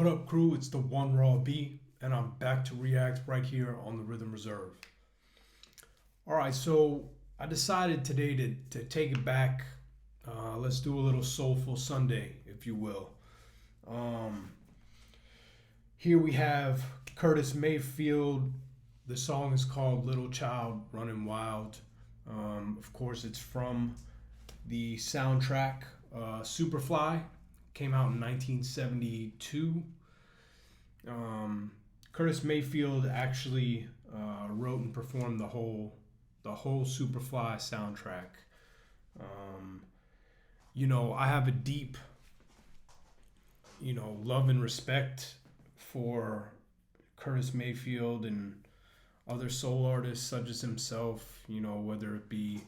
up, crew? It's the One Raw beat, and I'm back to react right here on the Rhythm Reserve. All right, so I decided today to take it back. Let's do a little Soulful Sunday, if you will. Um, Here we have Curtis Mayfield. The song is called Little Child Running Wild. Of course, it's from the soundtrack Superfly. Came out in 1972. Curtis Mayfield actually wrote and performed the whole Superfly soundtrack. Um, I have a deep, love and respect for Curtis Mayfield and other soul artists such as himself. Whether it be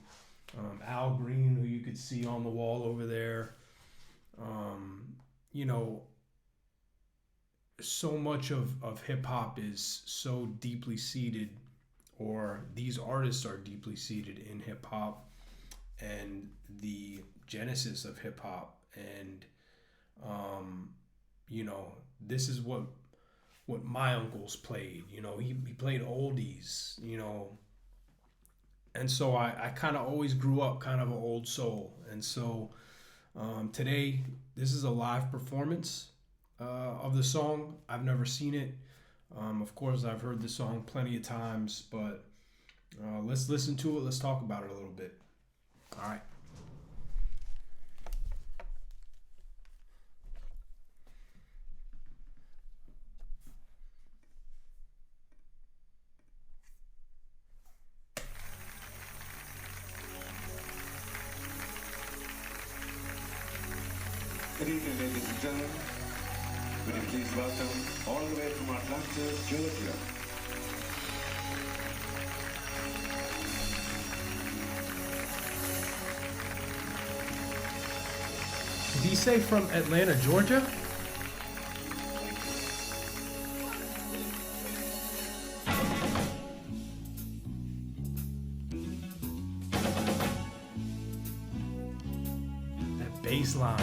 Al Green, who you could see on the wall over there. Um, you know, so much of hip hop is so deeply seated, or these artists are deeply seated in hip hop and the genesis of hip hop. And, um, this is what my uncles played. He played oldies, and so I kind of always grew up kind of an old soul. And so today, this is a live performance of the song. I've never seen it. Of course, I've heard the song plenty of times, but let's listen to it. Let's talk about it a little bit. All right. Good evening, ladies and gentlemen. Would you please welcome, all the way from Atlanta, Georgia, Did he say from Atlanta, Georgia? That bass line.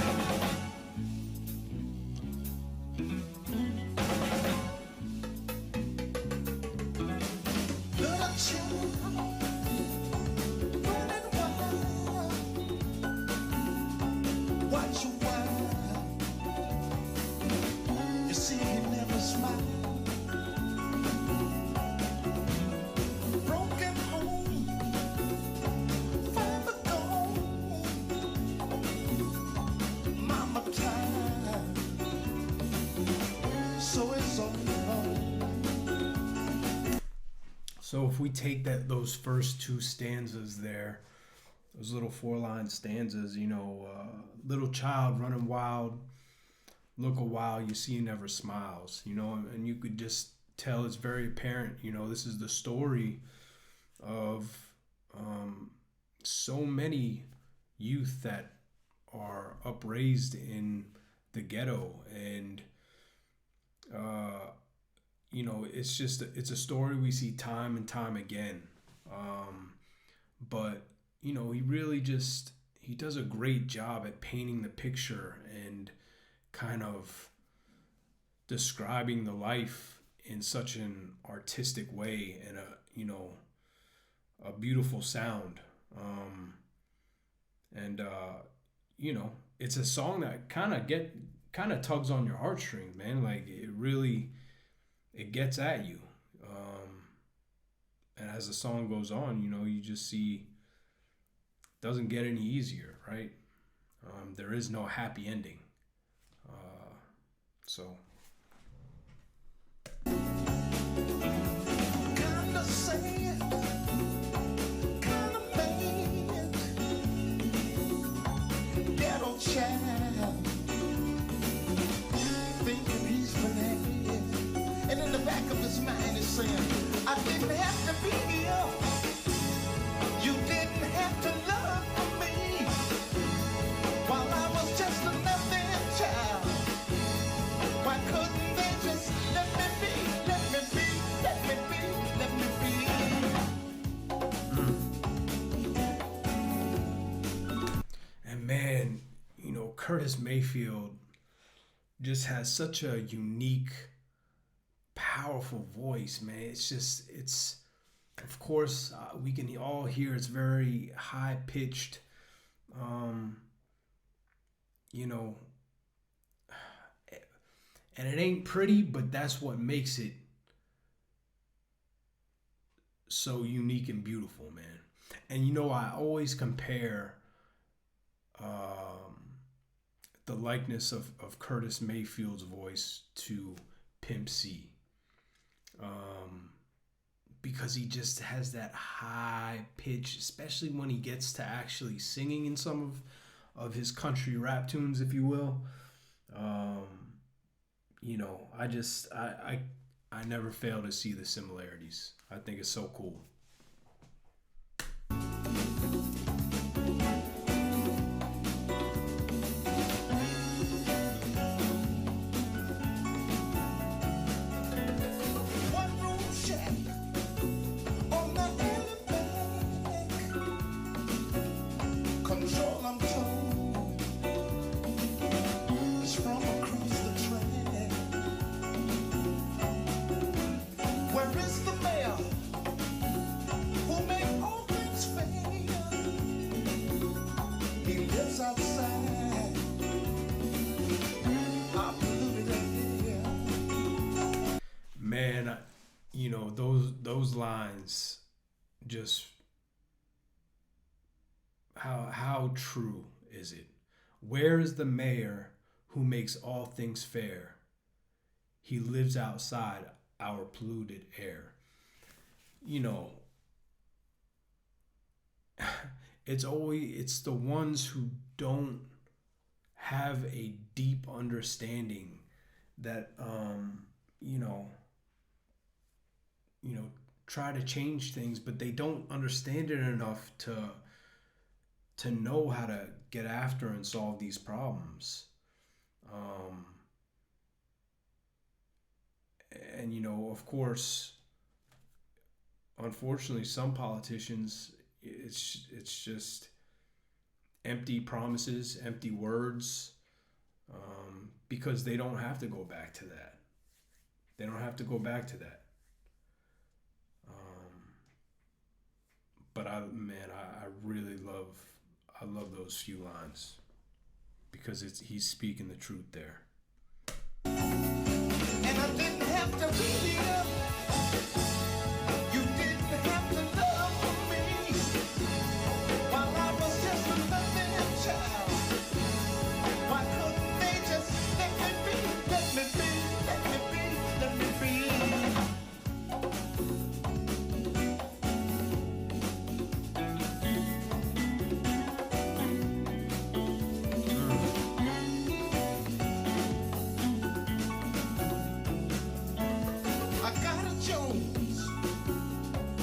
So if we take those first two stanzas there, those little 4-line stanzas, little child running wild, look a while, you see he never smiles, and you could just tell it's very apparent, this is the story of so many youth that are upraised in the ghetto. And it's a story we see time and time again. But he really he does a great job at painting the picture and kind of describing the life in such an artistic way, and a beautiful sound. And it's a song that kind of tugs on your heartstrings, man. Like it gets at you. And as the song goes on, you just see it doesn't get any easier, right? There is no happy ending. So. Kinda sad, kinda bad, ghetto child, thinking he's bad, and in the back of his mind is saying, I didn't have to be here, you didn't have to love me, while I was just a nothing child. Why couldn't they just let me be, let me be, let me be, let me And man, Curtis Mayfield, just has such a unique, powerful voice, man. It's of course, we can all hear it's very high pitched. Um, you know, and it ain't pretty, but that's what makes it so unique and beautiful, man. And I always compare um, the likeness of Curtis Mayfield's voice to Pimp C. Um, because he just has that high pitch, especially when he gets to actually singing in some of his country rap tunes, if you will. Um, I never fail to see the similarities. I think it's so cool. One room shack on the Alabama. Control, I'm told, is from across the track. Where is the mayor who make all things fair? He lives outside our polluted air. Man, those lines, just how true is it? Where is the mayor who makes all things fair? He lives outside our polluted air. You know, it's the ones who don't have a deep understanding that try to change things, but they don't understand it enough to know how to get after and solve these problems. Um, and of course, unfortunately, some politicians, it's just empty promises, empty words, because they don't have to go back to that. They don't have to go back to that. But I really I love those few lines because he's speaking the truth there. And I didn't have to beat it up. You didn't have to love me while I was just a loving child. Why couldn't they just let me be? Let me be, let me be, let me be. I got a Jones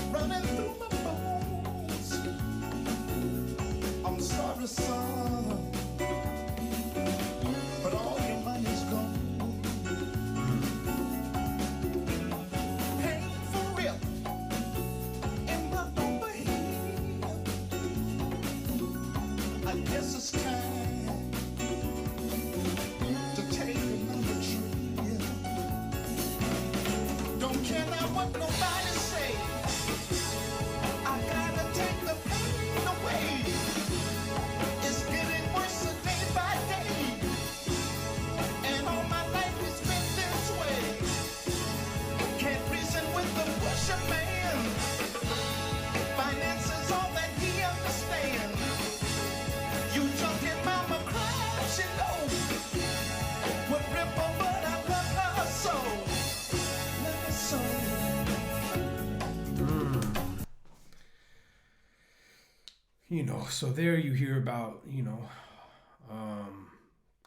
running through my bones. I'm sorry, son, but all your money's gone. Painful rip in my overhead. I guess it's time to take another trip. Don't care now what nobody say. I gotta take the pain away. It's getting worse day by day, and all my life has been this way. Can't reason with the pusher man. Finance is all that he understands. You junkie mama cried, she know. Would rip her, but I love her so. Love her so. So there you hear about,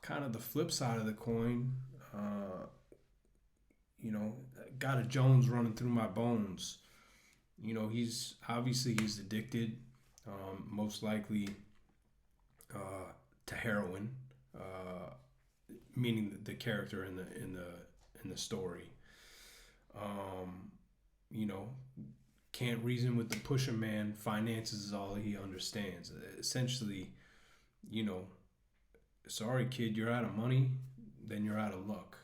kind of the flip side of the coin. Got a Jones running through my bones. He's addicted, most likely to heroin, meaning the character in the story. You know, can't reason with the pusher man. Finances is all he understands. Essentially, sorry kid, you're out of money. then you're out of luck,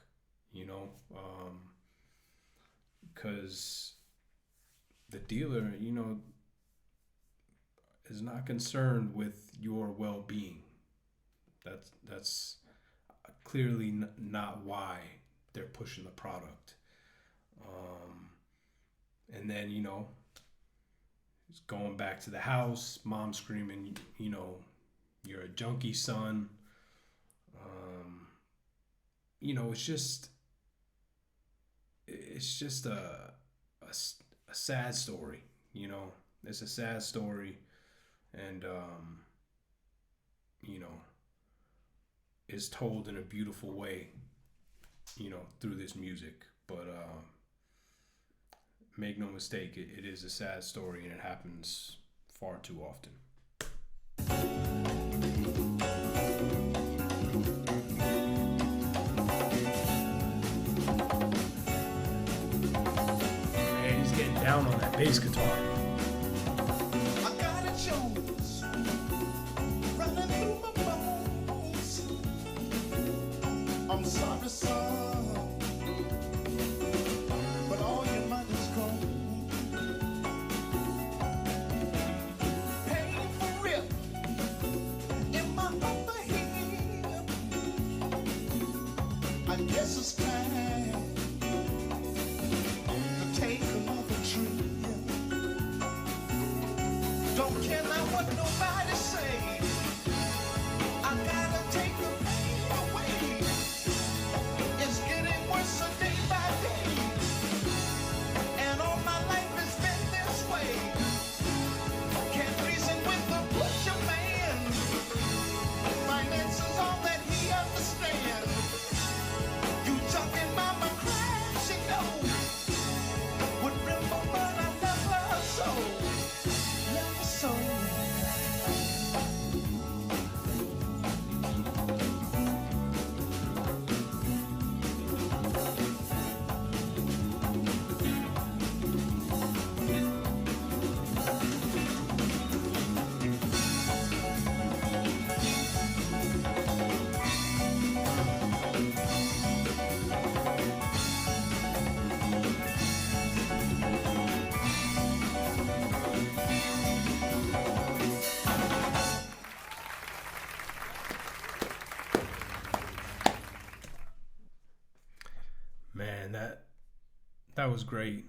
because the dealer, is not concerned with your well-being. That's clearly not why they're pushing the product. And then, it's going back to the house, mom screaming, you're a junkie, son. It's just a sad story. It's a sad story, and is told in a beautiful way, through this music. But make no mistake, it is a sad story, and it happens far too often. Man, he's getting down on that bass guitar. I got a Jones running through my bones. I'm sorry, son, but all your money's gone. Painful rip in my upper hip. I guess it's time to take another trip. Don't care now what nobody say. I gotta take the pain away. It's getting worse day by day, and all my life has been this way. Can't reason with the butcher man. Finance is all that he understands. You talking mama crash, would remember but I never sold. Never sold. Man, that was great.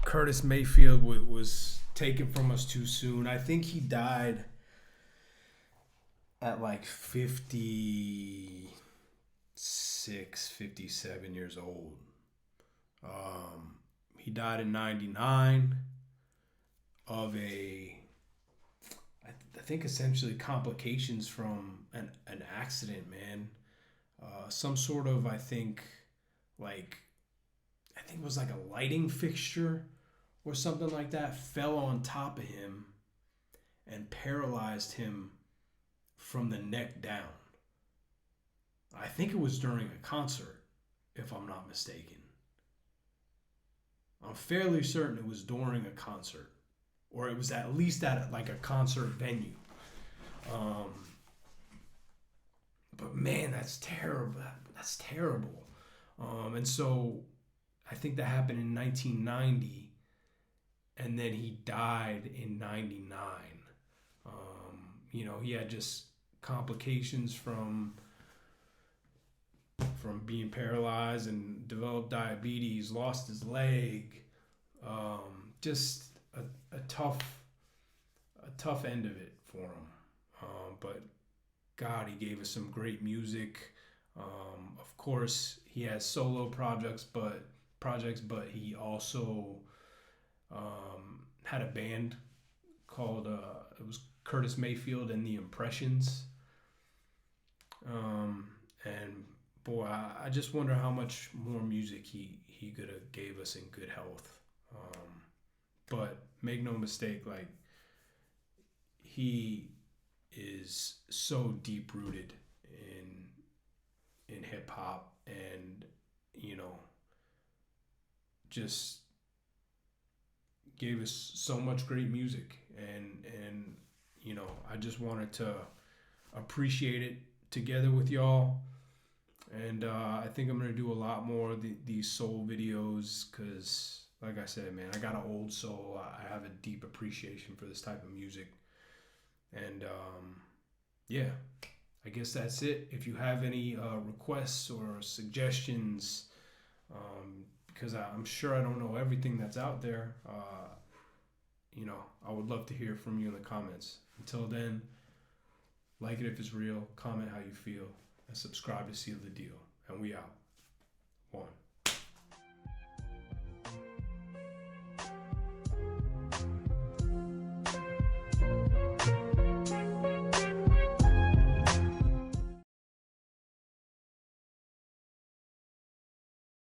Curtis Mayfield was taken from us too soon. I think he died at like 56, 57 years old. He died in 99 of I think essentially complications from an accident, man. Some sort of, I think it was like a lighting fixture or something like that fell on top of him and paralyzed him from the neck down. I think it was during a concert, if I'm not mistaken. I'm fairly certain it was during a concert, or it was at least at like a concert venue. But man, that's terrible. That's terrible. And so I think that happened in 1990, and then he died in 99. He had just complications from being paralyzed and developed diabetes, lost his leg. Just a tough end of it for him. But God, he gave us some great music. Of course, he has solo projects, but he also had a band called it was Curtis Mayfield and the Impressions. And boy, I just wonder how much more music he could have gave us in good health. But make no mistake, like, he is so deep rooted in hip hop, and just gave us so much great music, and you know, I just wanted to appreciate it together with y'all. And I think I'm gonna do a lot more of these soul videos because, like I said, man, I got an old soul. I have a deep appreciation for this type of music. And yeah, I guess that's it. If you have any requests or suggestions, because I'm sure I don't know everything that's out there, you know, I would love to hear from you in the comments. Until then, like it if it's real, comment how you feel, and subscribe to seal the deal. And we out. One.